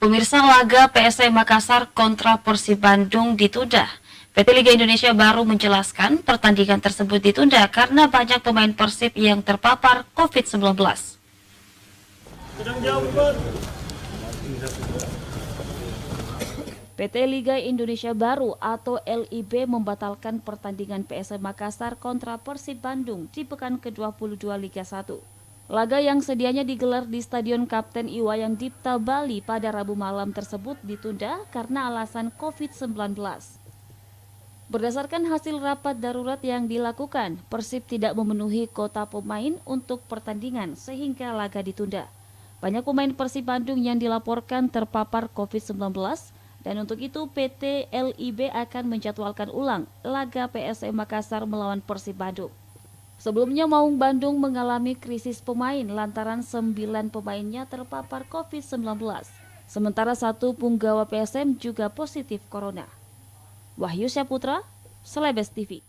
Pemirsa, laga PSM Makassar kontra Persib Bandung ditunda. PT Liga Indonesia baru menjelaskan pertandingan tersebut ditunda karena banyak pemain Persib yang terpapar COVID-19. PT Liga Indonesia Baru atau LIB membatalkan pertandingan PSM Makassar kontra Persib Bandung di pekan ke-22 Liga 1. Laga yang sedianya digelar di Stadion Kapten Iwayan Dipta, Bali pada Rabu malam tersebut ditunda karena alasan COVID-19. Berdasarkan hasil rapat darurat yang dilakukan, Persib tidak memenuhi kuota pemain untuk pertandingan sehingga laga ditunda. Banyak pemain Persib Bandung yang dilaporkan terpapar COVID-19 dan untuk itu PT LIB akan menjadwalkan ulang laga PSM Makassar melawan Persib Bandung. Sebelumnya Maung Bandung mengalami krisis pemain lantaran 9 pemainnya terpapar COVID-19. Sementara 1 punggawa PSM juga positif corona. Wahyu Syaputra, Selebes TV.